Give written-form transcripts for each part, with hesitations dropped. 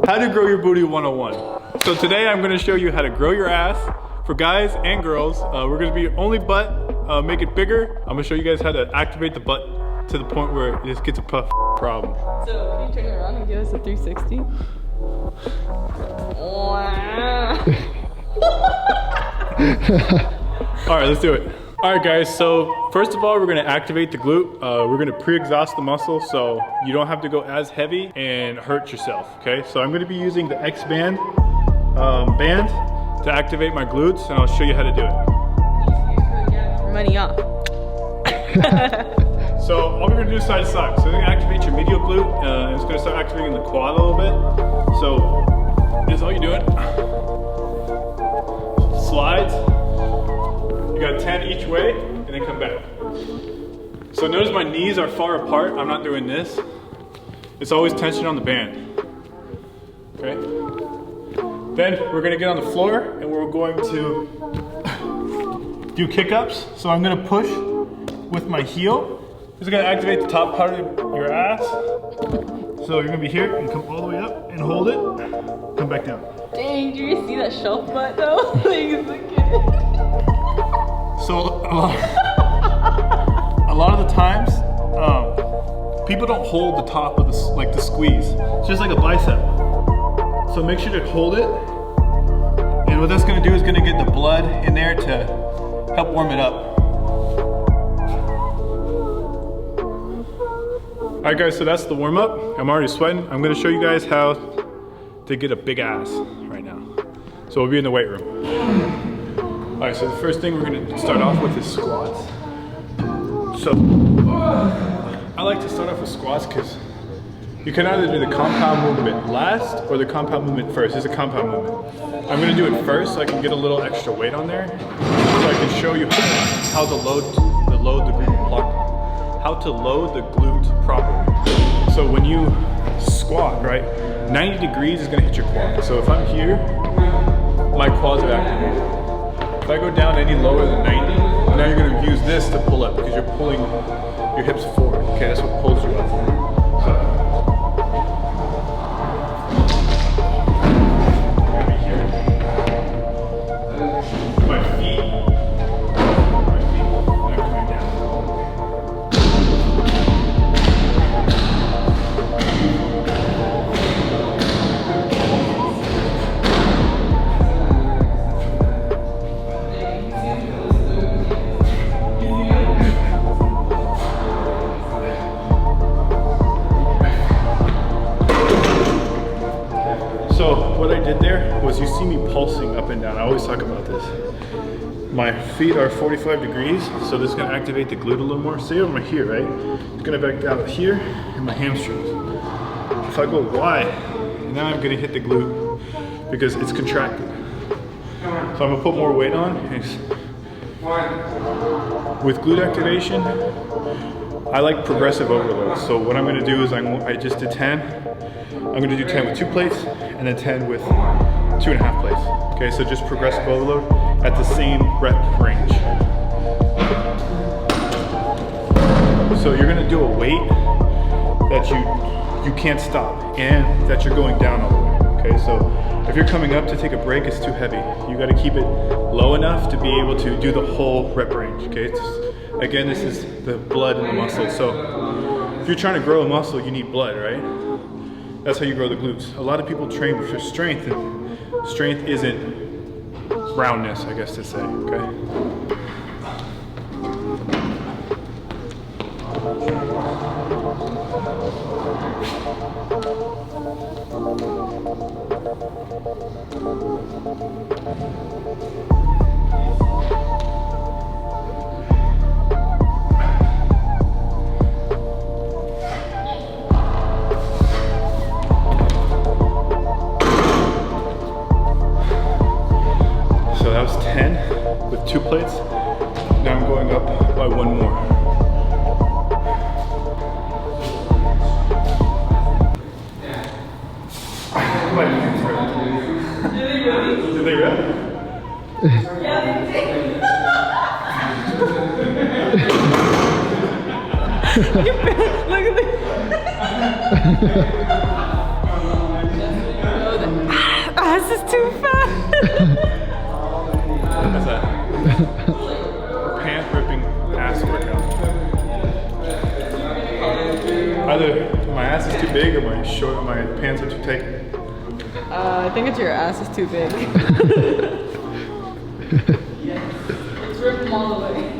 How to grow your booty 101. So today I'm gonna show you how to grow your ass for guys and girls. We're gonna be only butt, make it bigger. I'm gonna show you guys how to activate the butt to the point where it just gets a puff problem. So can you turn around and give us a 360? Wow. All right, let's do it. All right guys, so first of all, we're gonna activate the glute. We're gonna pre-exhaust the muscle so you don't have to go as heavy and hurt yourself, okay? So I'm gonna be using the X band to activate my glutes, and I'll show you how to do it. Money off. So all we're gonna do is side to side. So we're gonna activate your medial glute, and it's gonna start activating the quad a little bit. So this is all you're doing. Slides. You got 10 each way, and then come back. So notice my knees are far apart. I'm not doing this. It's always tension on the band. Okay? Then we're gonna get on the floor, and we're going to do kick-ups. So I'm gonna push with my heel. This is gonna activate the top part of your ass. So you're gonna be here, and come all the way up, and hold it. Come back down. Dang, do you see that shelf butt though? So a lot of the times, people don't hold the top of the squeeze. It's just like a bicep. So make sure to hold it. And what that's gonna do is gonna get the blood in there to help warm it up. All right guys, so that's the warm up. I'm already sweating. I'm gonna show you guys how to get a big ass right now. So we'll be in the weight room. All right, so the first thing we're gonna start off with is squats. So, I like to start off with squats because you can either do the compound movement last or the compound movement first. It's a compound movement. I'm gonna do it first so I can get a little extra weight on there, so I can show you how to load the glute properly. So when you squat, right, 90 degrees is gonna hit your quad. So if I'm here, my quads are activated. If I go down any lower than 90, now you're gonna use this to pull up because you're pulling your hips forward. Okay, that's what pulls you up. My feet are coming down. So what I did there was, you see me pulsing up and down. I always talk about this. My feet are 45 degrees, so this is gonna activate the glute a little more. Say over here, right? It's gonna back out here in my hamstrings. If I go wide, now I'm gonna hit the glute because it's contracted. So I'm gonna put more weight on. With glute activation, I like progressive overload. So what I'm gonna do is I just did 10. I'm gonna do 10 with 2 plates and then 10 with 2.5 plates. Okay, so just progressive overload at the same rep range. So you're gonna do a weight that you can't stop and that you're going down all the way. Okay, so if you're coming up to take a break, it's too heavy. You gotta keep it low enough to be able to do the whole rep range. Okay, again, this is the blood in the muscle. So if you're trying to grow a muscle, you need blood, right? That's how you grow the glutes. A lot of people train for strength, and strength isn't roundness, I guess to say, okay? So that was 10 with 2 plates. Now I'm going up by 1 more. My hands hurt. Did they rip? Yeah, they did. Look at this. ass is too fat. That's that. Pant ripping ass workout. Either my ass is too big or my pants are too tight. I think it's your ass is too big. Let's rip them all the way.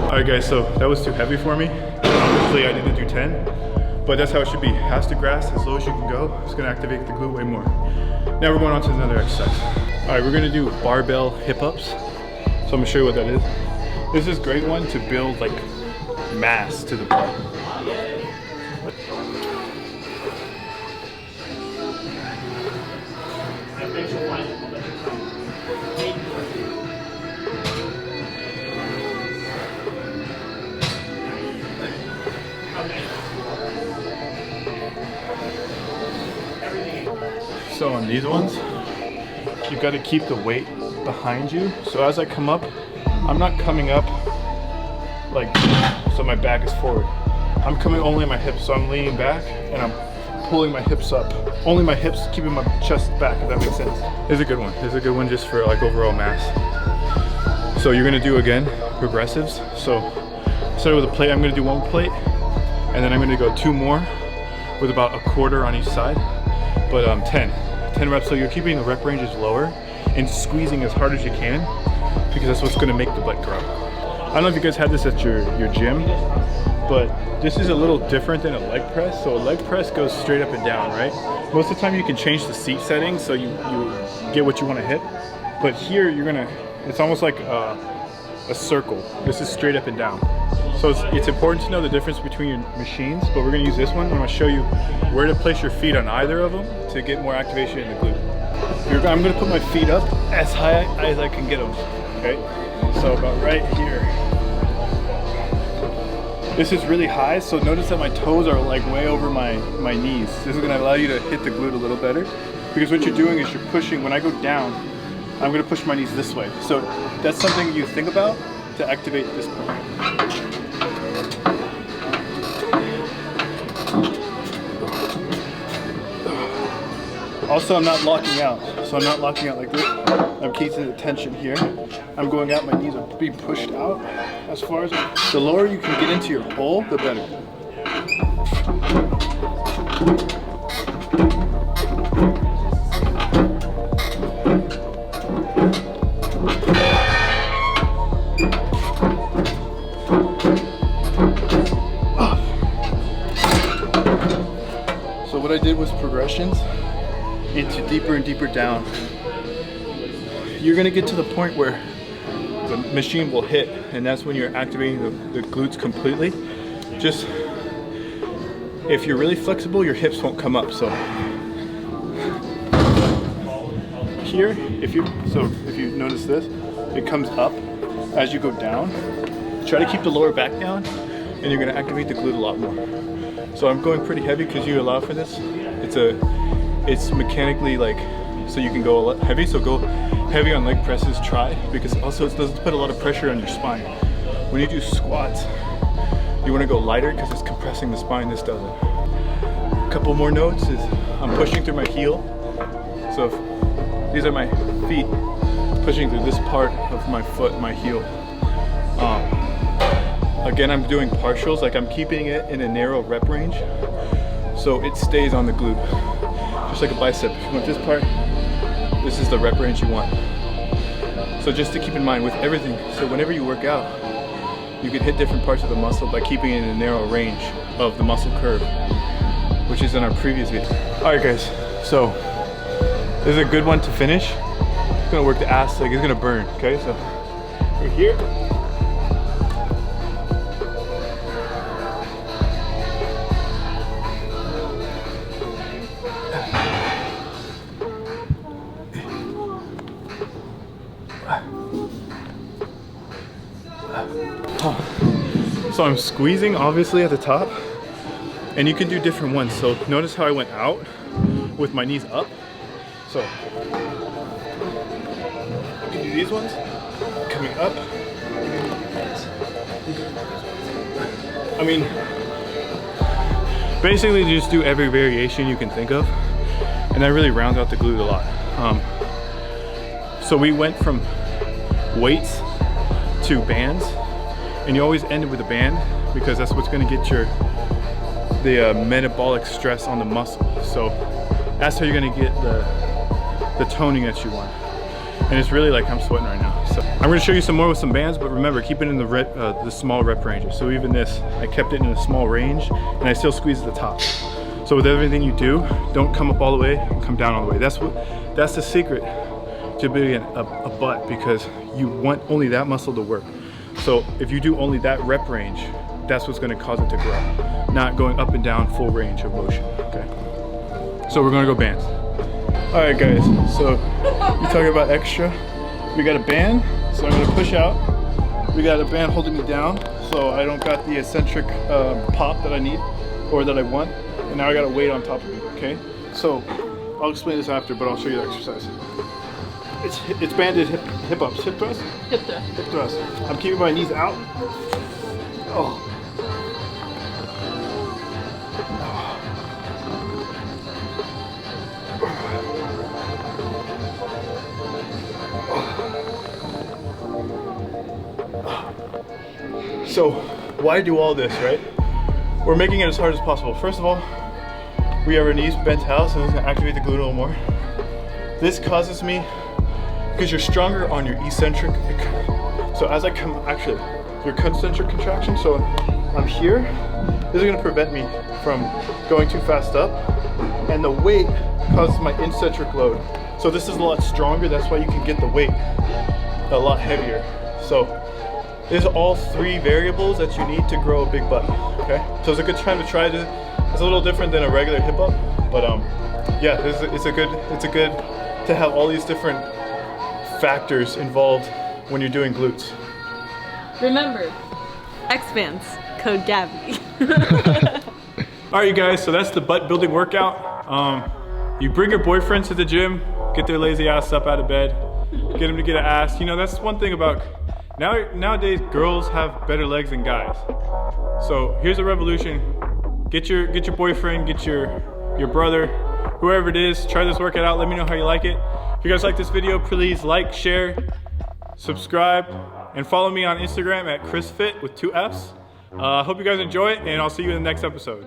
Alright guys, so that was too heavy for me. Obviously I need to do 10, but that's how it should be. Has to grass as low as you can go. It's gonna activate the glute way more. Now we're going on to another exercise. Alright, we're gonna do barbell hip ups. So I'm gonna show you what that is. This is a great one to build like mass to the bar. So on these ones, you've got to keep the weight behind you. So as I come up, I'm not coming up like so my back is forward. I'm coming only on my hips, so I'm leaning back and I'm pulling my hips up. Only my hips, keeping my chest back, if that makes sense. This is a good one. This is a good one just for like overall mass. So you're gonna do again, progressives. So starting with a plate, I'm gonna do one plate, and then I'm gonna go 2 more with about a quarter on each side. But 10 reps, so you're keeping the rep ranges lower and squeezing as hard as you can because that's what's gonna make the butt grow. I don't know if you guys had this at your gym, but this is a little different than a leg press. So a leg press goes straight up and down, right? Most of the time you can change the seat settings so you get what you wanna hit. But here it's almost like a circle. This is straight up and down. So it's important to know the difference between your machines, but we're gonna use this one. I'm gonna show you where to place your feet on either of them to get more activation in the glute. I'm gonna put my feet up as high as I can get them, okay? So about right here. This is really high, so notice that my toes are like way over my knees. This is gonna allow you to hit the glute a little better because what you're doing is you're pushing, when I go down, I'm gonna push my knees this way. So that's something you think about to activate this part. Also, I'm not locking out. So I'm not locking out like this. I'm keeping the tension here. I'm going out, my knees are being pushed out as far as, the lower you can get into your hole, the better. So what I did was progressions into deeper and deeper down. You're gonna get to the point where the machine will hit, and that's when you're activating the glutes completely. Just, if you're really flexible, your hips won't come up. So here, if you notice this, it comes up as you go down. Try to keep the lower back down, and you're gonna activate the glute a lot more. So I'm going pretty heavy because you allow for this. It's mechanically like, so you can go a lot heavy, so go heavy on leg presses, try, because also it doesn't put a lot of pressure on your spine. When you do squats, you want to go lighter because it's compressing the spine. This doesn't. A couple more notes is I'm pushing through my heel. So these are my feet pushing through this part of my foot, my heel. Again, I'm doing partials, like I'm keeping it in a narrow rep range so it stays on the glute. Just like a bicep. If you want this part, this is the rep range you want. So just to keep in mind with everything, so whenever you work out, you can hit different parts of the muscle by keeping it in a narrow range of the muscle curve, which is in our previous video. All right guys, so this is a good one to finish. It's gonna work the ass, like it's gonna burn, okay? So we're here. So I'm squeezing obviously at the top, and you can do different ones. So notice how I went out with my knees up. So you can do these ones, coming up. I mean, basically just do every variation you can think of, and that really rounds out the glute a lot. So we went from weights to bands, and you always end it with a band because that's what's going to get the metabolic stress on the muscle. So that's how you're going to get the toning that you want. And it's really like I'm sweating right now. So I'm going to show you some more with some bands, but remember, keep it in the small rep ranges. So even this, I kept it in a small range, and I still squeeze at the top. So with everything you do, don't come up all the way and come down all the way. That's the secret to being a butt, because you want only that muscle to work. So if you do only that rep range, that's what's going to cause it to grow, not going up and down full range of motion. Okay. So we're going to go bands. All right, guys. So you talking about extra? We got a band, so I'm going to push out. We got a band holding me down, so I don't got the eccentric pop that I need or that I want. And now I got a weight on top of me. Okay. So I'll explain this after, but I'll show you the exercise. It's banded hip ups, hip thrust? Hip thrust. Hip thrust. I'm keeping my knees out. Oh. So why do all this, right? We're making it as hard as possible. First of all, we have our knees bent out, so it's gonna activate the glute a little more. This causes me, because you're stronger on your eccentric, so as I come, actually, your concentric contraction, so I'm here, this is gonna prevent me from going too fast up, and the weight causes my eccentric load. So this is a lot stronger, that's why you can get the weight a lot heavier. So there's all three variables that you need to grow a big butt, okay? So it's a good time to try to, it's a little different than a regular hip up, but yeah, it's a good to have all these different factors involved when you're doing glutes. Remember, X-Bands, code Gabi. All right, you guys, so that's the butt building workout. You bring your boyfriend to the gym, get their lazy ass up out of bed, get them to get an ass. You know, that's one thing about, nowadays girls have better legs than guys. So here's a revolution. Get your boyfriend, get your brother, whoever it is, try this workout out, let me know how you like it. If you guys like this video, please like, share, subscribe, and follow me on Instagram at ChrisFit with 2 Fs. I hope you guys enjoy it, and I'll see you in the next episode.